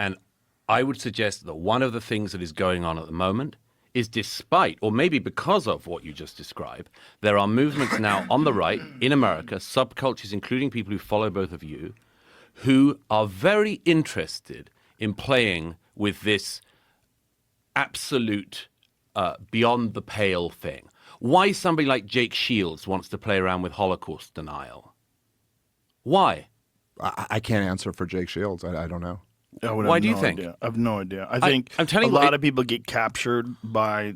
And I would suggest that one of the things that is going on at the moment is, despite, or maybe because of what you just described, there are movements now on the right in America, subcultures, including people who follow both of you, who are very interested in playing with this absolute beyond the pale thing. Why somebody like Jake Shields wants to play around with Holocaust denial? Why? I can't answer for Jake Shields. I don't know. Why do you think? I have no idea. I think I'm telling a you, lot of people get captured by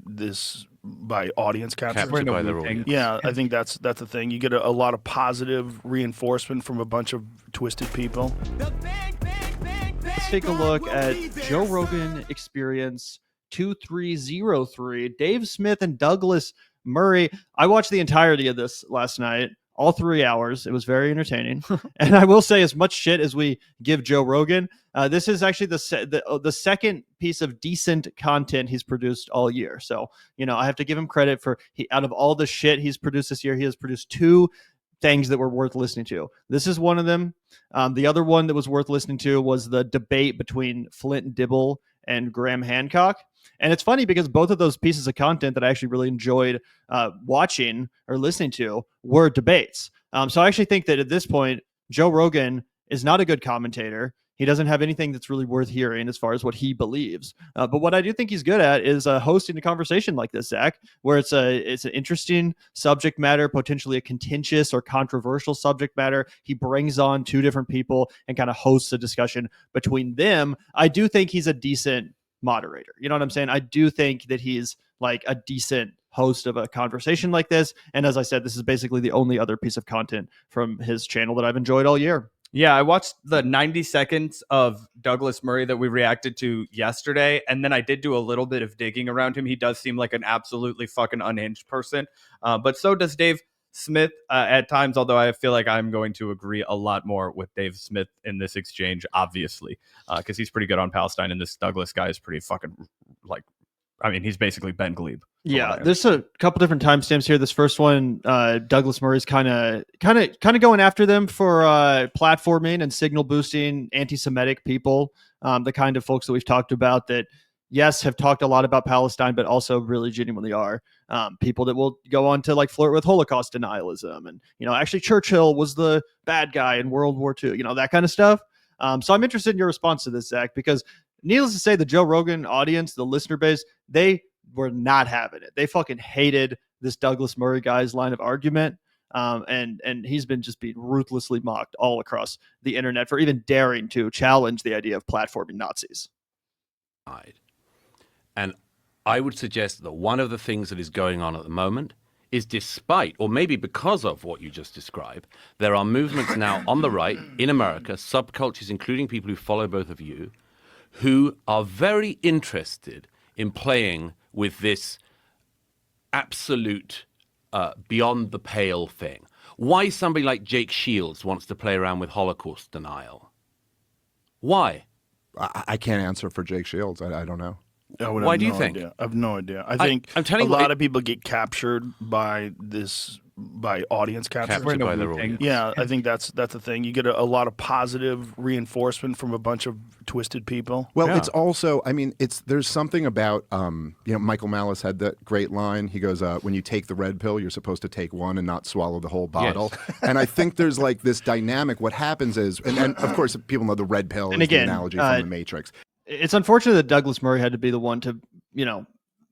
audience capture. Captured by their audience. Yeah, I think that's the thing. You get a lot of positive reinforcement from a bunch of twisted people. Let's take a look at Joe Rogan Experience 2303. Dave Smith and Douglas Murray. I watched the entirety of this last night, all 3 hours. It was very entertaining. And I will say, as much shit as we give Joe Rogan, this is actually the second piece of decent content he's produced all year. So, I have to give him credit for, out of all the shit he's produced this year, he has produced 2 things that were worth listening to. This is one of them. The other one that was worth listening to was the debate between Flint Dibble and Graham Hancock. And it's funny because both of those pieces of content that I actually really enjoyed watching or listening to were debates. So I actually think that at this point, Joe Rogan is not a good commentator. He doesn't have anything that's really worth hearing as far as what he believes. But what I do think he's good at is hosting a conversation like this, Zach, where it's an interesting subject matter, potentially a contentious or controversial subject matter. He brings on 2 different people and kind of hosts a discussion between them. I do think he's a decent moderator. You know what I'm saying? I do think that he's like a decent host of a conversation like this. And as I said, this is basically the only other piece of content from his channel that I've enjoyed all year. Yeah, I watched the 90 seconds of Douglas Murray that we reacted to yesterday, and then I did do a little bit of digging around him. He does seem like an absolutely fucking unhinged person, but so does Dave Smith at times, although I feel like I'm going to agree a lot more with Dave Smith in this exchange, obviously, because he's pretty good on Palestine, and this Douglas guy is pretty fucking, he's basically Ben Glebe. Yeah, there's a couple different timestamps here. This first one, Douglas Murray's kind of going after them for platforming and signal boosting anti-Semitic people, the kind of folks that we've talked about that, yes, have talked a lot about Palestine, but also really genuinely are people that will go on to flirt with Holocaust denialism. And, actually Churchill was the bad guy in World War II, that kind of stuff. So I'm interested in your response to this, Zach, because needless to say, the Joe Rogan audience, the listener base, they were not having it. They fucking hated this Douglas Murray guy's line of argument. And he's been just being ruthlessly mocked all across the internet for even daring to challenge the idea of platforming Nazis. And I would suggest that one of the things that is going on at the moment is, despite, or maybe because of what you just described, there are movements now on the right in America, subcultures, including people who follow both of you, who are very interested in playing with this absolute beyond the pale thing. Why somebody like Jake Shields wants to play around with Holocaust denial? Why? I can't answer for Jake Shields. I don't know. Why do you think? I have no idea. I think I'm telling a lot of people get captured by audience capture. Captured by their audience. Yeah, I think that's the thing. You get a lot of positive reinforcement from a bunch of twisted people. Well, it's also, there's something about, Michael Malice had that great line. He goes, when you take the red pill, you're supposed to take one and not swallow the whole bottle. Yes. And I think there's this dynamic. What happens is, and of course, people know the red pill is the analogy from the Matrix. It's unfortunate that Douglas Murray had to be the one to,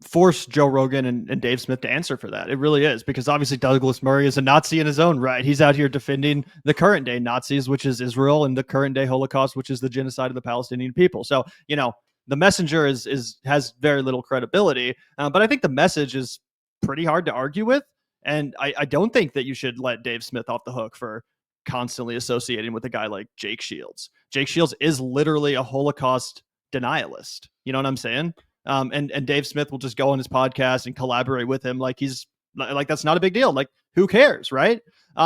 force Joe Rogan and Dave Smith to answer for that. It really is, because obviously Douglas Murray is a Nazi in his own right. He's out here defending the current day Nazis, which is Israel, and the current day Holocaust, which is the genocide of the Palestinian people. So, the messenger has very little credibility, but I think the message is pretty hard to argue with. And I don't think that you should let Dave Smith off the hook for constantly associating with a guy like Jake Shields. Jake Shields is literally a Holocaust denialist. You know what I'm saying? And Dave Smith will just go on his podcast and collaborate with him like that's not a big deal. Who cares, right?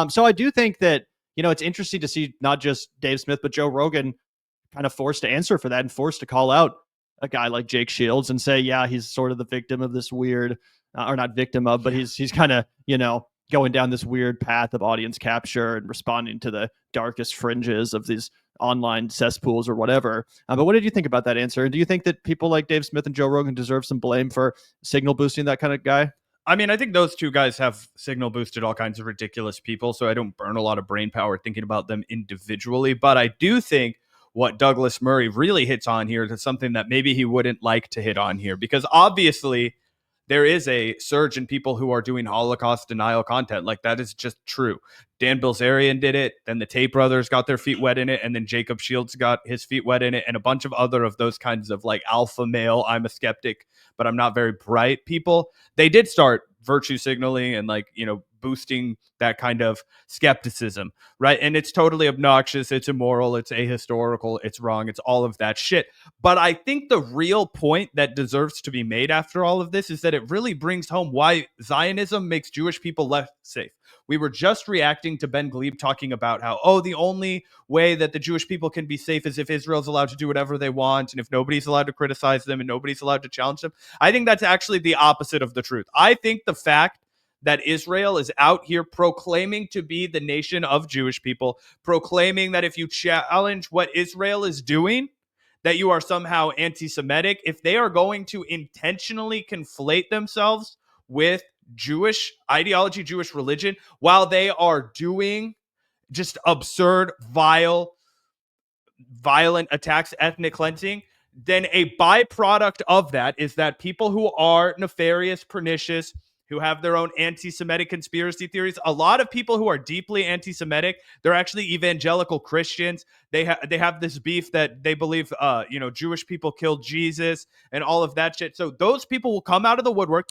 So I do think that, it's interesting to see not just Dave Smith, but Joe Rogan kind of forced to answer for that and forced to call out a guy like Jake Shields and say, yeah, he's sort of the victim of this weird, or not victim of, but he's kind of, going down this weird path of audience capture and responding to the darkest fringes of these online cesspools or whatever. But what did you think about that answer? Do you think that people like Dave Smith and Joe Rogan deserve some blame for signal boosting that kind of guy? I mean, I think those two guys have signal boosted all kinds of ridiculous people, so I don't burn a lot of brain power thinking about them individually. But I do think what Douglas Murray really hits on here is something that maybe he wouldn't like to hit on here, because obviously there is a surge in people who are doing Holocaust denial content. Like, that is just true. Dan Bilzerian did it, then the Tate brothers got their feet wet in it, and then Jacob Shields got his feet wet in it, and a bunch of other of those kinds of like alpha male, I'm a skeptic, but I'm not very bright people. They did start virtue signaling and like, boosting that kind of skepticism, right? And it's totally obnoxious, it's immoral, it's ahistorical, it's wrong, it's all of that shit. But I think the real point that deserves to be made after all of this is that it really brings home why Zionism makes Jewish people less safe. We were just reacting to Ben Glebe talking about how, the only way that the Jewish people can be safe is if Israel's allowed to do whatever they want and if nobody's allowed to criticize them and nobody's allowed to challenge them. I think that's actually the opposite of the truth. I think the fact that Israel is out here proclaiming to be the nation of Jewish people, proclaiming that if you challenge what Israel is doing, that you are somehow anti-Semitic, if they are going to intentionally conflate themselves with Jewish ideology, Jewish religion, while they are doing just absurd, violent attacks, ethnic cleansing, then a byproduct of that is that people who are nefarious, pernicious, who have their own anti-Semitic conspiracy theories, a lot of people who are deeply anti-Semitic, they're actually evangelical Christians. They have this beef that they believe, Jewish people killed Jesus and all of that shit. So those people will come out of the woodwork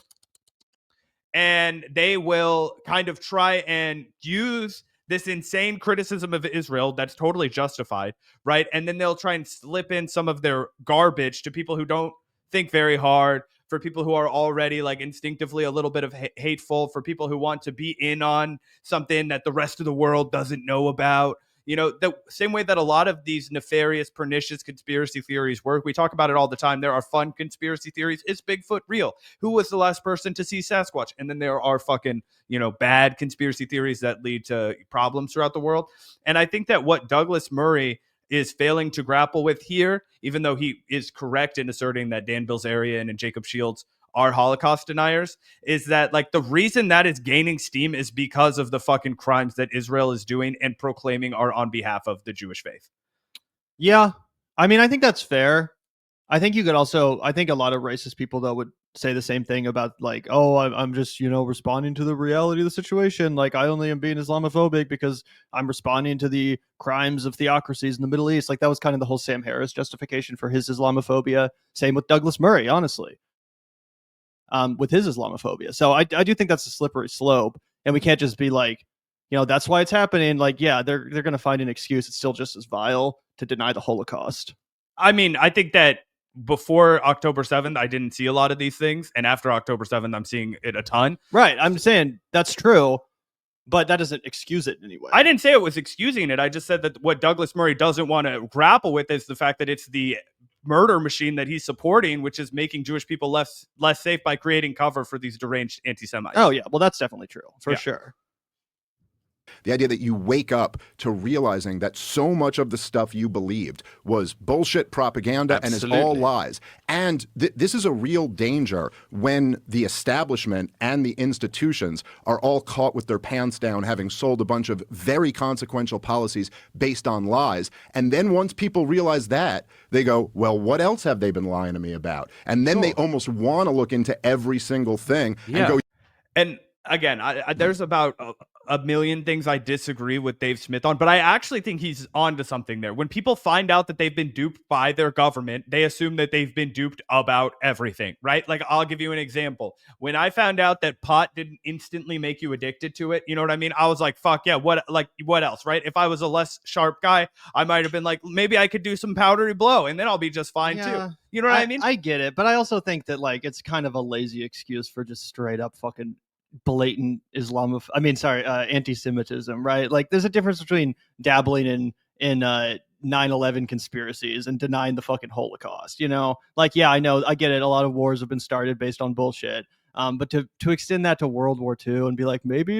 and they will kind of try and use this insane criticism of Israel that's totally justified, right? And then they'll try and slip in some of their garbage to people who don't think very hard, for people who are already like instinctively a little bit of hateful, for people who want to be in on something that the rest of the world doesn't know about. The same way that a lot of these nefarious, pernicious conspiracy theories work. We talk about it all the time. There are fun conspiracy theories. Is Bigfoot real? Who was the last person to see Sasquatch? And then there are fucking, bad conspiracy theories that lead to problems throughout the world. And I think that what Douglas Murray is failing to grapple with here, even though he is correct in asserting that Dan Bilzerian and Jacob Shields are Holocaust deniers, is that like the reason that is gaining steam is because of the fucking crimes that Israel is doing and proclaiming are on behalf of the Jewish faith. Yeah. I mean, I think that's fair. I think you could also, I think a lot of racist people though would say the same thing about like, I'm just, responding to the reality of the situation. Like I only am being Islamophobic because I'm responding to the crimes of theocracies in the Middle East. Like that was kind of the whole Sam Harris justification for his Islamophobia. Same with Douglas Murray, honestly, with his Islamophobia. So I do think that's a slippery slope, and we can't just be like, that's why it's happening. Like, yeah, they're going to find an excuse. It's still just as vile to deny the Holocaust. I mean, I think that before October 7th, I didn't see a lot of these things. And after October 7th, I'm seeing it a ton. Right. I'm saying that's true, but that doesn't excuse it in any way. I didn't say it was excusing it. I just said that what Douglas Murray doesn't want to grapple with is the fact that it's the murder machine that he's supporting, which is making Jewish people less safe by creating cover for these deranged anti-Semites. Oh, yeah. Well, that's definitely true. For sure. The idea that you wake up to realizing that so much of the stuff you believed was bullshit propaganda and is all lies. And this is a real danger when the establishment and the institutions are all caught with their pants down, having sold a bunch of very consequential policies based on lies. And then once people realize that, they go, well, what else have they been lying to me about? And then they almost want to look into every single thing and go. And again, there's about a million things I disagree with Dave Smith on, but I actually think he's onto something there. When people find out that they've been duped by their government, they assume that they've been duped about everything, right? Like, I'll give you an example. When I found out that pot didn't instantly make you addicted to it, you know what I mean? I was like, fuck yeah, what else, right? If I was a less sharp guy, I might have been like, maybe I could do some powdery blow and then I'll be just fine too. You know what I mean? I get it, but I also think that like it's kind of a lazy excuse for just straight up fucking blatant anti-Semitism, right? Like there's a difference between dabbling in 9/11 conspiracies and denying the fucking Holocaust, Like, yeah, I know, I get it. A lot of wars have been started based on bullshit. But to extend that to World War II and be like, maybe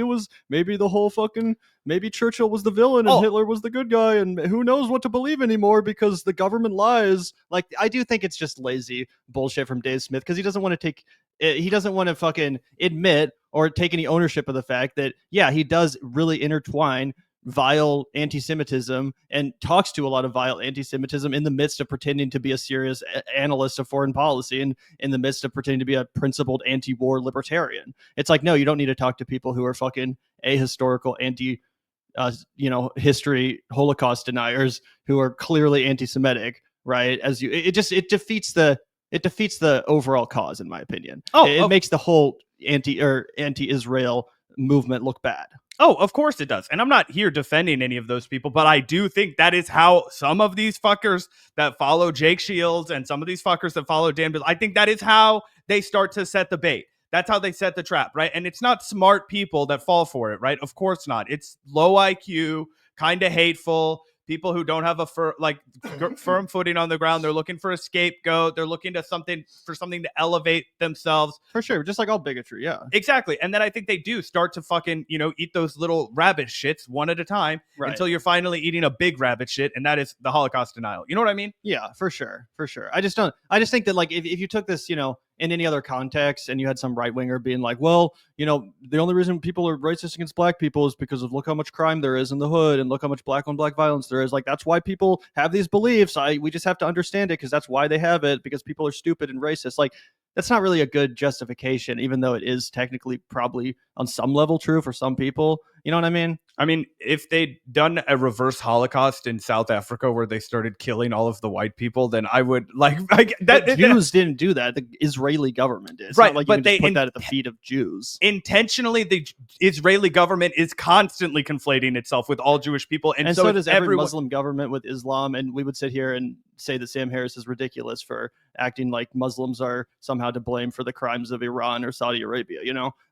Churchill was the villain and Hitler was the good guy, and who knows what to believe anymore because the government lies. Like, I do think it's just lazy bullshit from Dave Smith because he doesn't want to fucking admit or take any ownership of the fact that, yeah, he does really intertwine vile anti-Semitism and talks to a lot of vile anti-Semitism in the midst of pretending to be a serious analyst of foreign policy and in the midst of pretending to be a principled anti-war libertarian. It's like, no, you don't need to talk to people who are fucking ahistorical history Holocaust deniers who are clearly anti-Semitic, right? It defeats the overall cause, in my opinion. It makes the whole anti-Israel movement look bad. Oh, of course it does. And I'm not here defending any of those people, but I do think that is how some of these fuckers that follow Jake Shields and some of these fuckers that follow Dan Bill, I think that is how they start to set the bait. That's how they set the trap, right? And it's not smart people that fall for it, right? Of course not. It's low IQ, kind of hateful, people who don't have a firm footing on the ground. They're looking for a scapegoat. They're looking to something to elevate themselves. For sure. Just like all bigotry. Yeah, exactly. And then I think they do start to fucking, eat those little rabbit shits one at a time until you're finally eating a big rabbit shit. And that is the Holocaust denial. You know what I mean? Yeah, for sure. I just think that, like, if you took this, in any other context and you had some right winger being like, well, the only reason people are racist against black people is because of look how much crime there is in the hood and look how much black on black violence there is. Like, that's why people have these beliefs. We just have to understand it because that's why they have it, because people are stupid and racist. Like, that's not really a good justification, even though it is technically probably on some level true for some people. You know what I mean? I mean, if they'd done a reverse Holocaust in South Africa where they started killing all of the white people, then I would Jews didn't do that. The Israeli government did. It's right, not like but you can just put that at the feet of Jews. Intentionally, the Israeli government is constantly conflating itself with all Jewish people, and so does every Muslim government with Islam. And we would sit here and say that Sam Harris is ridiculous for acting like Muslims are somehow to blame for the crimes of Iran or Saudi Arabia.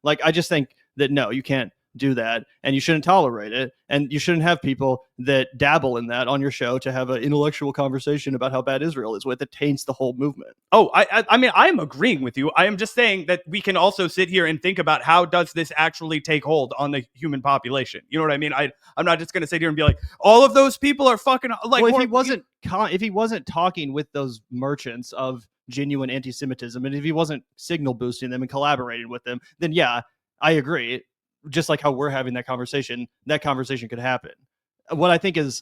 Like, I just think that no, you can't do that, and you shouldn't tolerate it, and you shouldn't have people that dabble in that on your show to have an intellectual conversation about how bad Israel is with. It taints the whole movement. I mean, I am agreeing with you. I am just saying that we can also sit here and think about how does this actually take hold on the human population. You know what I mean? I'm not just going to sit here and be like, all of those people are fucking like. Well, if he wasn't talking with those merchants of genuine anti-Semitism, and if he wasn't signal boosting them and collaborating with them, then yeah, I agree. Just like how we're having that conversation could happen. What I think is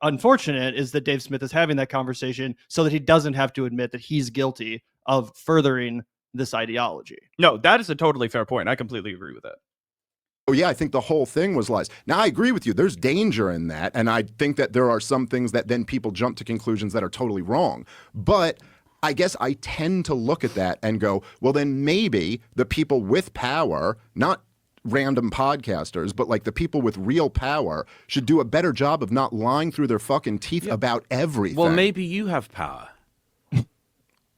unfortunate is that Dave Smith is having that conversation so that he doesn't have to admit that he's guilty of furthering this ideology. No, that is a totally fair point. I completely agree with that. Oh, yeah, I think the whole thing was lies. Now, I agree with you. There's danger in that. And I think that there are some things that then people jump to conclusions that are totally wrong. But I guess I tend to look at that and go, well, then maybe the people with power, not random podcasters, but like the people with real power, should do a better job of not lying through their fucking teeth about everything. Well, maybe you have power.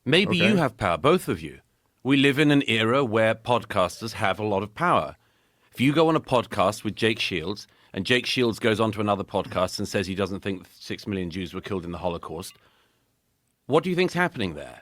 Maybe you have power, both of you. We live in an era where podcasters have a lot of power. If you go on a podcast with Jake Shields, and Jake Shields goes on to another podcast and says he doesn't think 6 million Jews were killed in the Holocaust, what do you think's happening there?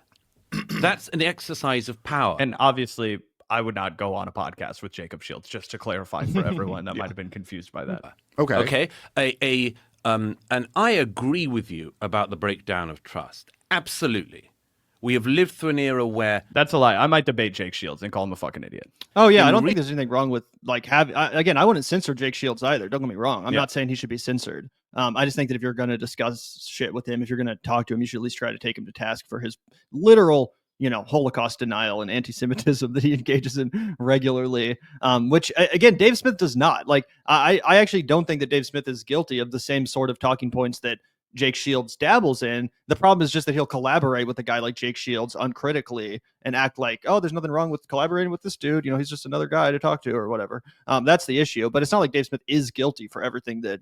That's an exercise of power. And obviously, I would not go on a podcast with Jacob Shields, just to clarify for everyone that might have been confused by that. Okay. And I agree with you about the breakdown of trust. Absolutely. We have lived through an era where... That's a lie. I might debate Jake Shields and call him a fucking idiot. Oh, yeah. I don't think there's anything wrong with, like, again, I wouldn't censor Jake Shields either. Don't get me wrong. I'm not saying he should be censored. I just think that if you're going to discuss shit with him, if you're going to talk to him, you should at least try to take him to task for his literal Holocaust denial and anti-Semitism that he engages in regularly, which again, Dave Smith does not. Like, I actually don't think that Dave Smith is guilty of the same sort of talking points that Jake Shields dabbles in. The problem is just that he'll collaborate with a guy like Jake Shields uncritically and act like, oh, there's nothing wrong with collaborating with this dude. He's just another guy to talk to or whatever. That's the issue. But it's not like Dave Smith is guilty for everything that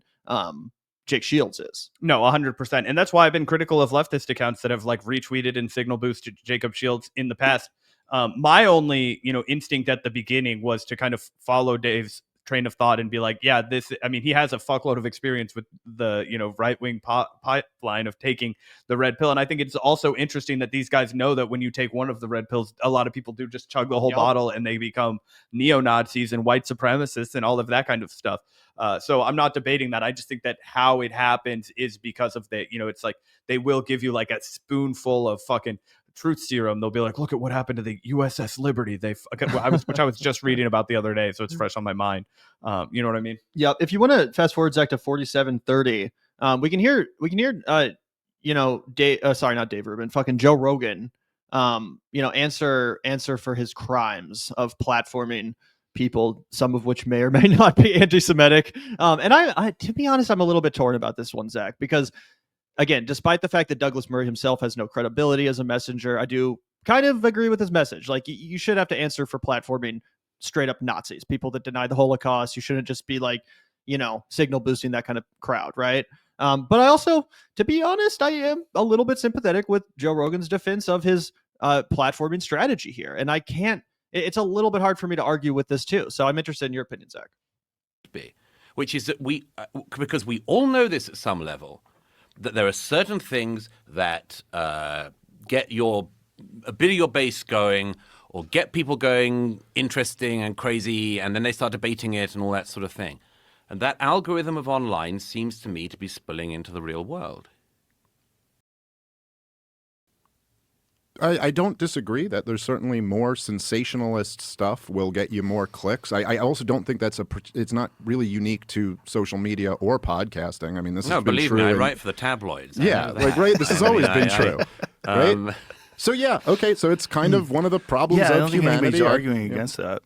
Jake Shields is. No, 100%. And that's why I've been critical of leftist accounts that have like retweeted and signal boosted Jacob Shields in the past. My only, instinct at the beginning was to kind of follow Dave's train of thought and be like, yeah, he has a fuckload of experience with the, right-wing pipeline of taking the red pill. And I think it's also interesting that these guys know that when you take one of the red pills, a lot of people do just chug the whole bottle and they become neo-Nazis and white supremacists and all of that kind of stuff. So I'm not debating that. I just think that how it happens is because of it's like they will give you like a spoonful of fucking truth serum. They'll be like, look at what happened to the USS Liberty. Which I was just reading about the other day, so it's fresh on my mind. You know what I mean? Yeah. If you want to fast forward, Zach, to 4730, we can hear, not Dave Rubin, fucking Joe Rogan, answer for his crimes of platforming people, some of which may or may not be anti-Semitic. And I, to be honest, I'm a little bit torn about this one, Zach, because again, despite the fact that Douglas Murray himself has no credibility as a messenger, I do kind of agree with his message. Like, you should have to answer for platforming straight up Nazis, people that deny the Holocaust. You shouldn't just be like, signal boosting that kind of crowd, right? But I also, to be honest, I am a little bit sympathetic with Joe Rogan's defense of his platforming strategy here. And it's a little bit hard for me to argue with this too. So I'm interested in your opinion, Zach. Which is that because we all know this at some level, that there are certain things that get a bit of your base going, or get people going interesting and crazy, and then they start debating it and all that sort of thing. And that algorithm of online seems to me to be spilling into the real world. I don't disagree that there's certainly more sensationalist stuff will get you more clicks. I also don't think it's not really unique to social media or podcasting. I mean, this has been believe true. me, I write for the tabloids. Yeah, right. This has always been true, right? So yeah, okay. So it's kind of one of the problems I of don't think humanity. anybody's arguing against that.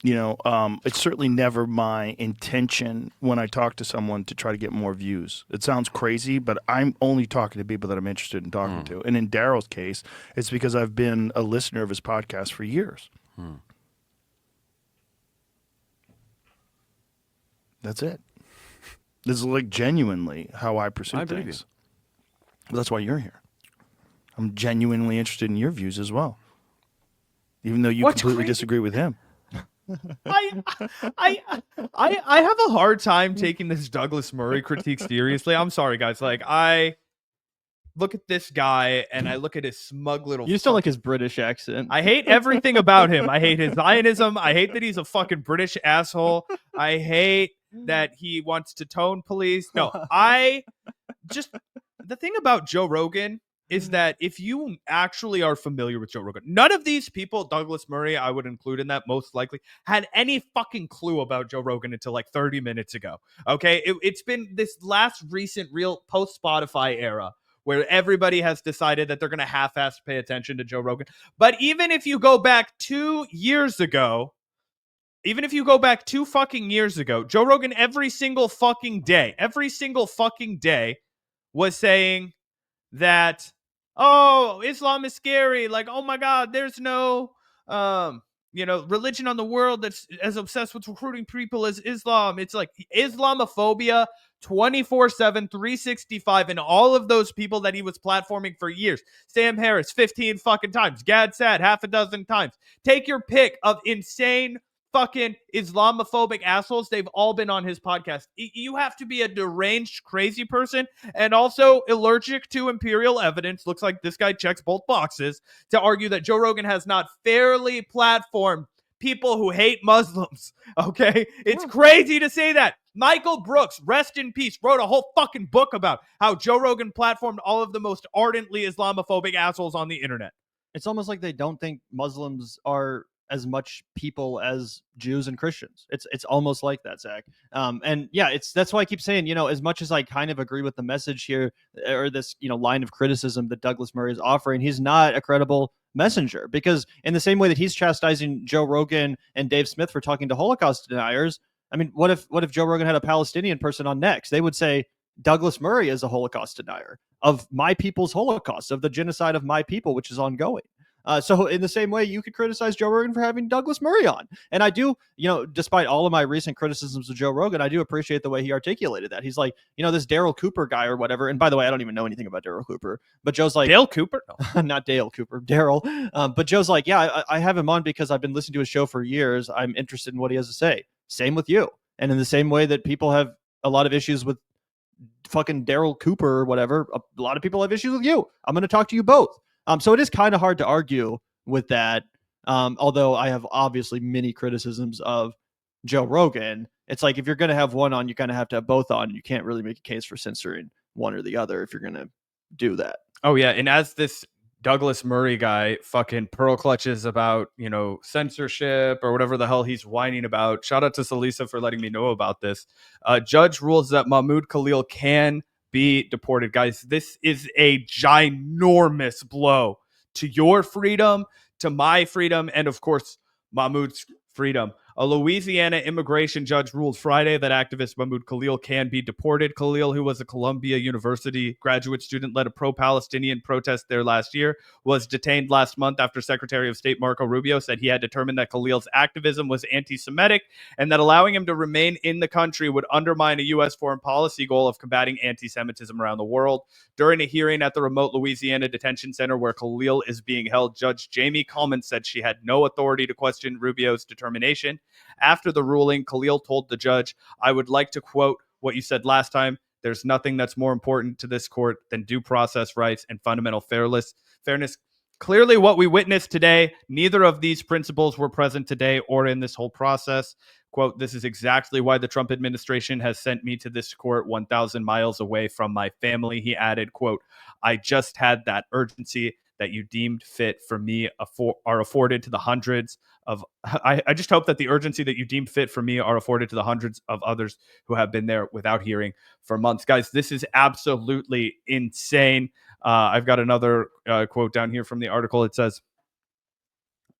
It's certainly never my intention when I talk to someone to try to get more views. It sounds crazy, but I'm only talking to people that I'm interested in talking to. And in Daryl's case, it's because I've been a listener of his podcast for years. That's it. This is like genuinely how I pursue things. But that's why you're here. I'm genuinely interested in your views as well, even though you completely disagree with him. I have a hard time taking this Douglas Murray critique seriously. I'm sorry, guys. Like, I look at this guy and I look at his smug little. You just don't like his British accent. I hate everything about him. I hate his Zionism. I hate that he's a fucking British asshole. I hate that he wants to tone police. No, the thing about Joe Rogan is that if you actually are familiar with Joe Rogan, none of these people, Douglas Murray, I would include in that most likely, had any fucking clue about Joe Rogan until like 30 minutes ago. Okay. It's been this last recent real post-Spotify era where everybody has decided that they're going to half-ass pay attention to Joe Rogan. But even if you go back 2 years ago, Joe Rogan every single fucking day was saying that, oh, Islam is scary. Like, oh my God, there's no, religion on the world that's as obsessed with recruiting people as Islam. It's like Islamophobia 24/7, 365, and all of those people that he was platforming for years. Sam Harris, 15 fucking times. Gad Saad, half a dozen times. Take your pick of insane fucking Islamophobic assholes. They've all been on his podcast. You have to be a deranged, crazy person and also allergic to imperial evidence. Looks like this guy checks both boxes to argue that Joe Rogan has not fairly platformed people who hate Muslims. Okay? It's crazy to say that. Michael Brooks, rest in peace, wrote a whole fucking book about how Joe Rogan platformed all of the most ardently Islamophobic assholes on the internet. It's almost like they don't think Muslims are as much people as Jews and Christians. It's almost like that, Zach. And yeah, that's why I keep saying, as much as I kind of agree with the message here, or this, line of criticism that Douglas Murray is offering, he's not a credible messenger, because in the same way that he's chastising Joe Rogan and Dave Smith for talking to Holocaust deniers, I mean, what if Joe Rogan had a Palestinian person on next? They would say Douglas Murray is a Holocaust denier of my people's Holocaust, of the genocide of my people, which is ongoing. So in the same way, you could criticize Joe Rogan for having Douglas Murray on. And I do, despite all of my recent criticisms of Joe Rogan, I do appreciate the way he articulated that. He's like, this Daryl Cooper guy or whatever. And by the way, I don't even know anything about Daryl Cooper, but Joe's like, Dale Cooper? No. Not Dale Cooper, Daryl. But Joe's like, yeah, I have him on because I've been listening to his show for years. I'm interested in what he has to say. Same with you. And in the same way that people have a lot of issues with fucking Daryl Cooper or whatever, a lot of people have issues with you. I'm going to talk to you both. So it is kind of hard to argue with that. Although I have obviously many criticisms of Joe Rogan. It's like if you're going to have one on, you kind of have to have both on. You can't really make a case for censoring one or the other if you're going to do that. Oh yeah, and as this Douglas Murray guy fucking pearl clutches about, censorship or whatever the hell he's whining about. Shout out to Salisa for letting me know about this. Judge rules that Mahmud Khalil can be deported. Guys, this is a ginormous blow to your freedom, to my freedom, and of course, Mahmoud's freedom. A Louisiana immigration judge ruled Friday that activist Mahmud Khalil can be deported. Khalil, who was a Columbia University graduate student, led a pro-Palestinian protest there last year, was detained last month after Secretary of State Marco Rubio said he had determined that Khalil's activism was anti-Semitic and that allowing him to remain in the country would undermine a U.S. foreign policy goal of combating anti-Semitism around the world. During a hearing at the remote Louisiana detention center where Khalil is being held, Judge Jamie Coleman said she had no authority to question Rubio's determination. After the ruling, Khalil told the judge, "I would like to quote what you said last time. There's nothing that's more important to this court than due process rights and fundamental fairness. Clearly, what we witnessed today, neither of these principles were present today or in this whole process. Quote, this is exactly why the Trump administration has sent me to this court 1,000 miles away from my family." He added, quote, "I just had that urgency that you deemed fit for me are afforded to the hundreds of, I just hope that the urgency that you deemed fit for me are afforded to the hundreds of others who have been there without hearing for months." Guys, this is absolutely insane. I've got another quote down here from the article. It says,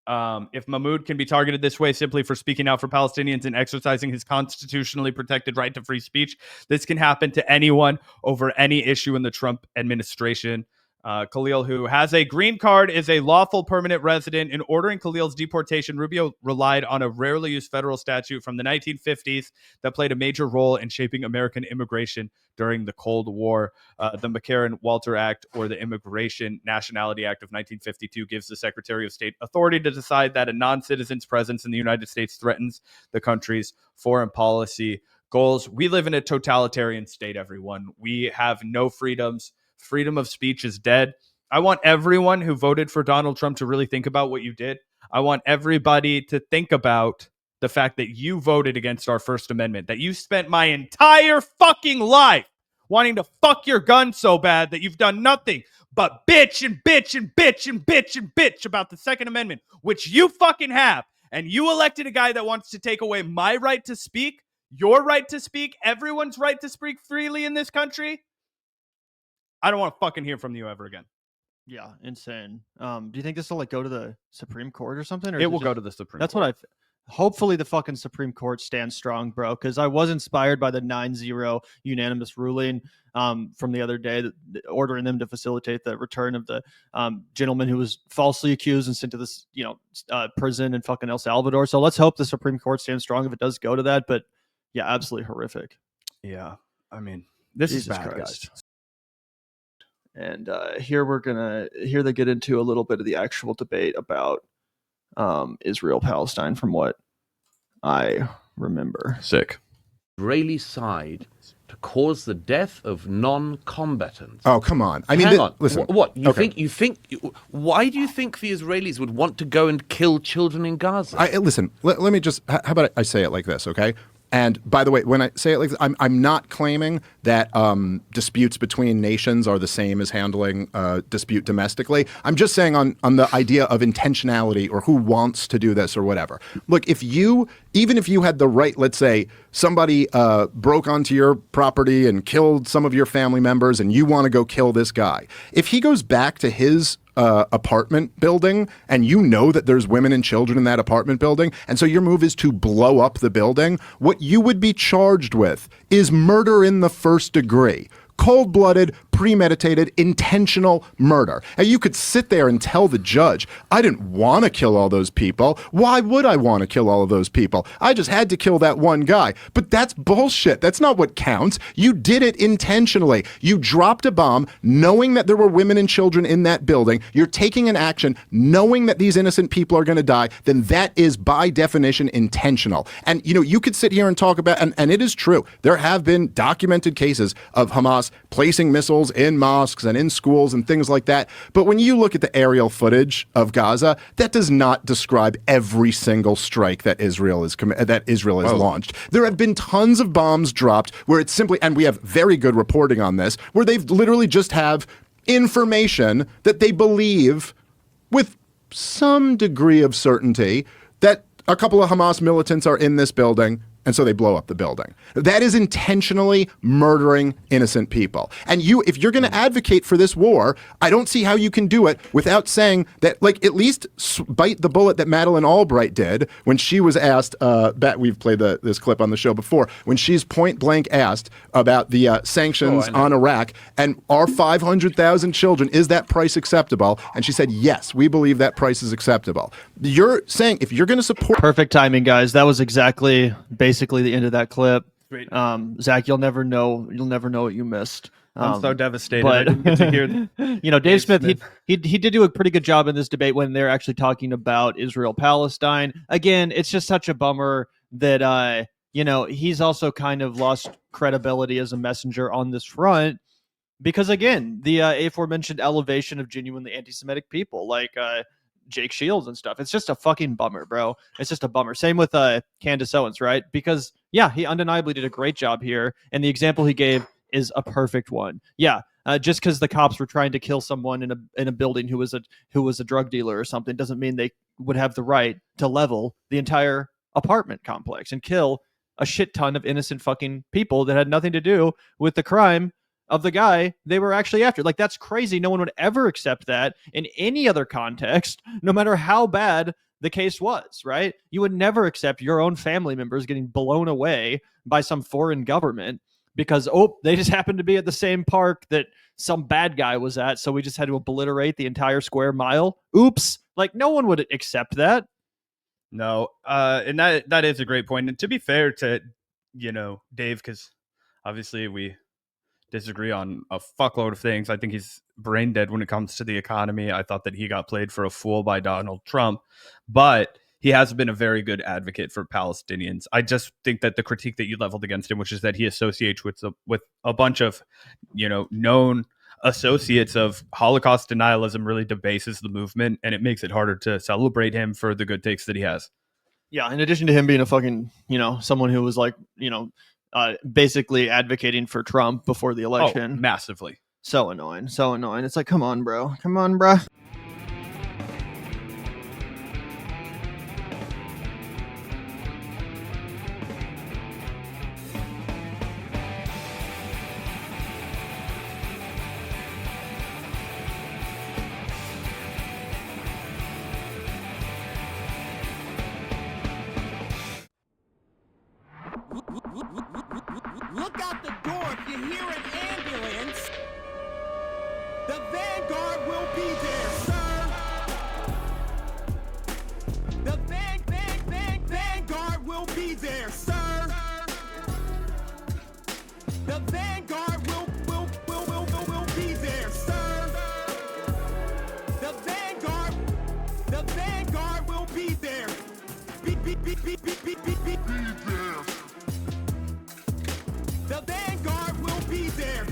if Mahmoud can be targeted this way simply for speaking out for Palestinians and exercising his constitutionally protected right to free speech, this can happen to anyone over any issue in the Trump administration. Khalil, who has a green card, is a lawful permanent resident. In ordering Khalil's deportation, Rubio relied on a rarely used federal statute from the 1950s that played a major role in shaping American immigration during the Cold War. The McCarran-Walter Act, or the Immigration Nationality Act of 1952, gives the Secretary of State authority to decide that a non-citizen's presence in the United States threatens the country's foreign policy goals. We live in a totalitarian state, everyone. We have no freedoms. Freedom of speech is dead. I want everyone who voted for Donald Trump to really think about what you did. I want everybody to think about the fact that you voted against our First Amendment, that you spent my entire fucking life wanting to fuck your gun so bad that you've done nothing but bitch and bitch and bitch and bitch and bitch about the Second Amendment, which you fucking have. And you elected a guy that wants to take away my right to speak, your right to speak, everyone's right to speak freely in this country. I don't want to fucking hear from you ever again. Yeah, insane. Do you think this will go to the Supreme Court or something? Or It will go to the Supreme Court. That's what hopefully the fucking Supreme Court stands strong, bro, because I was inspired by the 9-0 unanimous ruling from the other day, ordering them to facilitate the return of the gentleman who was falsely accused and sent to this, prison in fucking El Salvador. So let's hope the Supreme Court stands strong if it does go to that. But yeah, absolutely horrific. Yeah, I mean, this is bad, guys. And here they get into a little bit of the actual debate about Israel-Palestine from what I remember. Sick. Israeli side to cause the death of non-combatants. Oh, come on. I mean, Hang on. listen. What? You okay. think why do you think the Israelis would want to go and kill children in Gaza? Listen, let me just, how about I say it like this, okay? And by the way, when I say it like this, I'm not claiming that disputes between nations are the same as handling dispute domestically. I'm just saying on the idea of intentionality or who wants to do this or whatever. Look, even if you had the right, let's say somebody broke onto your property and killed some of your family members and you want to go kill this guy, if he goes back to his apartment building and you know that there's women and children in that apartment building, and so your move is to blow up the building, what you would be charged with is murder in the first degree. Cold-blooded, premeditated, intentional murder. And you could sit there and tell the judge, I didn't want to kill all those people. Why would I want to kill all of those people? I just had to kill that one guy. But that's bullshit. That's not what counts. You did it intentionally. You dropped a bomb knowing that there were women and children in that building. You're taking an action knowing that these innocent people are going to die. Then that is by definition intentional. And, you know, you could sit here and talk about, and it is true, there have been documented cases of Hamas placing missiles in mosques and in schools and things like that. But when you look at the aerial footage of Gaza, that does not describe every single strike that Israel has launched. There have been tons of bombs dropped where it's simply, and we have very good reporting on this, where they've literally just have information that they believe with some degree of certainty that a couple of Hamas militants are in this building, and so they blow up the building. That is intentionally murdering innocent people. And if you're going to advocate for this war, I don't see how you can do it without saying that, like, at least bite the bullet that Madeleine Albright did when she was asked, we've played this clip on the show before, when she's point blank asked about the sanctions on Iraq and our 500,000 children, is that price acceptable? And she said, yes, we believe that price is acceptable. You're saying if you're going to support... Perfect timing, guys. That was exactly basically the end of that clip. Zach, you'll never know what you missed. I'm so devastated. But I didn't get to hear. You know, Dave Smith, he did do a pretty good job in this debate when they're actually talking about Israel-Palestine. Again, it's just such a bummer that you know, he's also kind of lost credibility as a messenger on this front because, again, the aforementioned elevation of genuinely anti-Semitic people like Jake Shields and stuff. It's just a fucking bummer, bro. It's just a bummer. Same with Candace Owens, right? Because, yeah, he undeniably did a great job here. And the example he gave is a perfect one. Yeah, just because the cops were trying to kill someone in a building who was a drug dealer or something doesn't mean they would have the right to level the entire apartment complex and kill a shit ton of innocent fucking people that had nothing to do with the crime of the guy they were actually after. Like, that's crazy. No one would ever accept that in any other context, no matter how bad the case was, right? You would never accept your own family members getting blown away by some foreign government because, they just happened to be at the same park that some bad guy was at, so we just had to obliterate the entire square mile. Oops. Like, no one would accept that. No, and that is a great point. And to be fair to, Dave, because obviously we disagree on a fuckload of things. I think he's brain dead when it comes to the economy. I thought that he got played for a fool by Donald Trump, but he has been a very good advocate for Palestinians. I just think that the critique that you leveled against him, which is that he associates with a bunch of, known associates of Holocaust denialism, really debases the movement, and it makes it harder to celebrate him for the good takes that he has. Yeah, in addition to him being a fucking, someone who was like, basically advocating for Trump before the election. Oh, massively. So annoying. It's like, come on, bro. Look out the door if you hear an ambulance. The Vanguard will be there, sir. The Vanguard will be there, sir. The Vanguard will be there, sir. The Vanguard will be there. Be there. The Vanguard will be there.